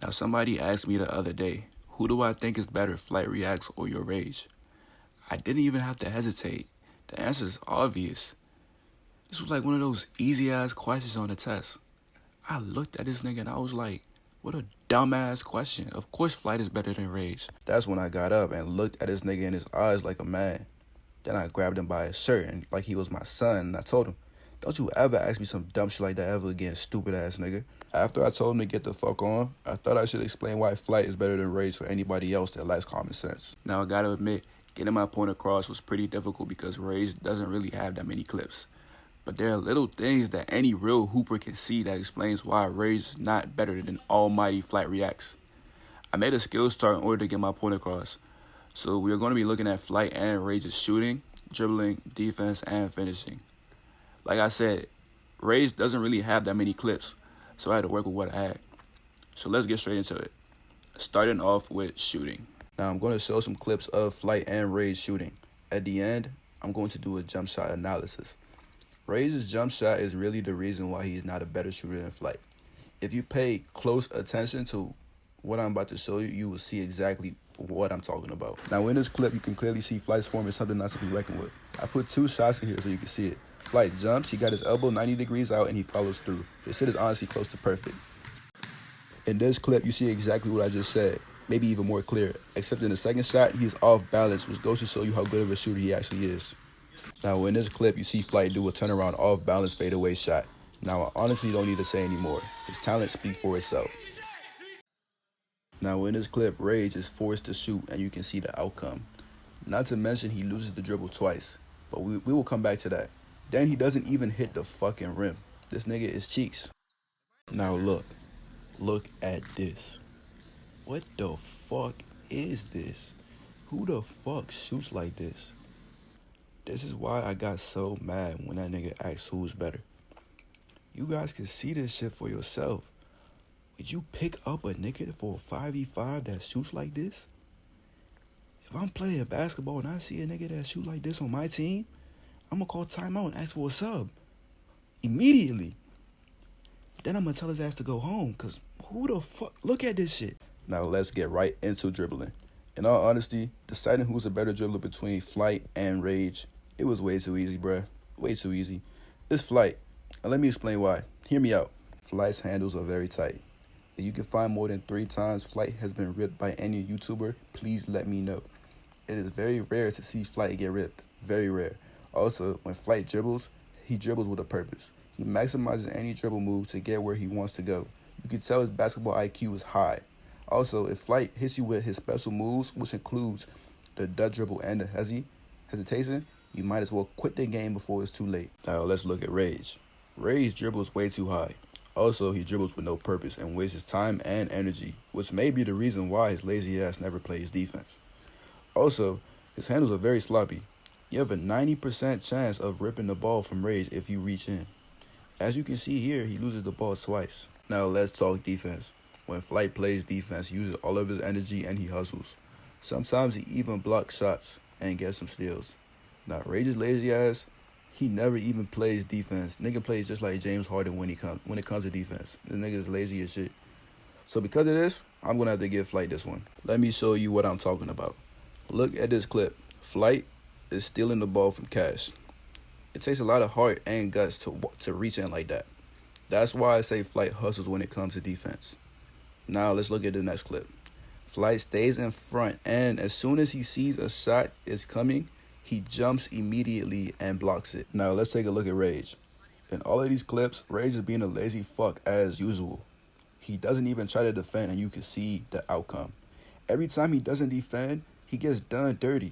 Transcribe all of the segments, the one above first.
Now somebody asked me the other day, who do I think is better, FlightReacts or YourRAGE? I didn't even have to hesitate. The answer is obvious. This was like one of those easy ass questions on the test. I looked at this nigga and I was like, what a dumbass question. Of course Flight is better than Rage. That's when I got up and looked at this nigga in his eyes like a man. Then I grabbed him by his shirt and like he was my son, and I told him, don't you ever ask me some dumb shit like that ever again, stupid ass nigga. After I told him to get the fuck on, I thought I should explain why Flight is better than Rage for anybody else that lacks common sense. Now I gotta admit, getting my point across was pretty difficult because Rage doesn't really have that many clips. But there are little things that any real hooper can see that explains why Rage is not better than almighty FlightReacts. I made a skills chart in order to get my point across. So we are going to be looking at Flight and Rage's shooting, dribbling, defense, and finishing. Like I said, Rage doesn't really have that many clips, so I had to work with what I had. So let's get straight into it. Starting off with shooting. Now I'm going to show some clips of Flight and Rage shooting. At the end, I'm going to do a jump shot analysis. Rage's jump shot is really the reason why he's not a better shooter than Flight. If you pay close attention to what I'm about to show you, you will see exactly what I'm talking about. Now in this clip, you can clearly see Flight's form is something not to be reckoned with. I put two shots in here so you can see it. Flight jumps, he got his elbow 90 degrees out, and he follows through. This shit is honestly close to perfect. In this clip, you see exactly what I just said, maybe even more clear, except in the second shot, he's off balance, which goes to show you how good of a shooter he actually is. Now in this clip, you see Flight do a turnaround off balance fadeaway shot. Now I honestly don't need to say anymore. His talent speaks for itself. Now in this clip, Rage is forced to shoot and you can see the outcome. Not to mention he loses the dribble twice, but we will come back to that. Then he doesn't even hit the fucking rim. This nigga is cheeks. Now look at this. What the fuck is this? Who the fuck shoots like this? This is why I got so mad when that nigga asked who's better. You guys can see this shit for yourself. Would you pick up a nigga for a 5v5 that shoots like this? If I'm playing basketball and I see a nigga that shoot like this on my team, I'm gonna call timeout and ask for a sub. Immediately. Then I'm gonna tell his ass to go home, cause who the fuck, look at this shit. Now let's get right into dribbling. In all honesty, deciding who's a better dribbler between Flight and Rage, it was way too easy, bruh. Way too easy. It's Flight, and let me explain why. Hear me out. Flight's handles are very tight. If you can find more than 3 times Flight has been ripped by any YouTuber, please let me know. It is very rare to see Flight get ripped. Very rare. Also, when Flight dribbles, he dribbles with a purpose. He maximizes any dribble move to get where he wants to go. You can tell his basketball IQ is high. Also, if Flight hits you with his special moves, which includes the dud dribble and the hesitation, you might as well quit the game before it's too late. Now let's look at Rage. Rage dribbles way too high. Also, he dribbles with no purpose and wastes his time and energy, which may be the reason why his lazy ass never plays defense. Also, his handles are very sloppy. You have a 90% chance of ripping the ball from Rage if you reach in. As you can see here, he loses the ball twice. Now let's talk defense. When Flight plays defense, he uses all of his energy and he hustles. Sometimes he even blocks shots and gets some steals. Now Rage's lazy ass, he never even plays defense. Nigga plays just like James Harden when it comes to defense. This nigga is lazy as shit. So because of this, I'm gonna have to give Flight this one. Let me show you what I'm talking about. Look at this clip. Flight is stealing the ball from Cash. It takes a lot of heart and guts to reach in like that. That's why I say Flight hustles when it comes to defense. Now let's look at the next clip. Flight stays in front, and as soon as he sees a shot is coming, he jumps immediately and blocks it. Now let's take a look at Rage. In all of these clips, Rage is being a lazy fuck as usual. He doesn't even try to defend, and you can see the outcome. Every time he doesn't defend, he gets done dirty.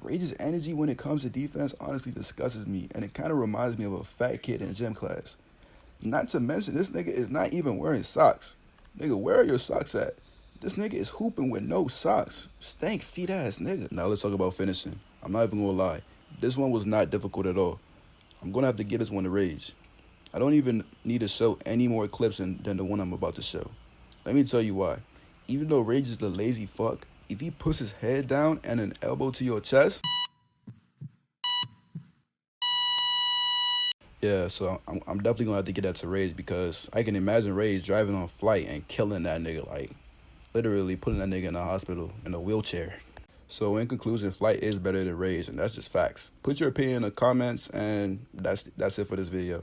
Rage's energy when it comes to defense honestly disgusts me, and it kind of reminds me of a fat kid in gym class. Not to mention, this nigga is not even wearing socks. Nigga, where are your socks at? This nigga is hooping with no socks. Stank feet ass nigga. Now let's talk about finishing. I'm not even gonna lie. This one was not difficult at all. I'm gonna have to give this one to Rage. I don't even need to show any more clips than the one I'm about to show. Let me tell you why. Even though Rage is the lazy fuck, if he puts his head down and an elbow to your chest, yeah, so I'm definitely gonna have to get that to Rage because I can imagine Rage driving on Flight and killing that nigga. Like, literally putting that nigga in the hospital in a wheelchair. So in conclusion, Flight is better than Rage, and that's just facts. Put your opinion in the comments, and that's it for this video.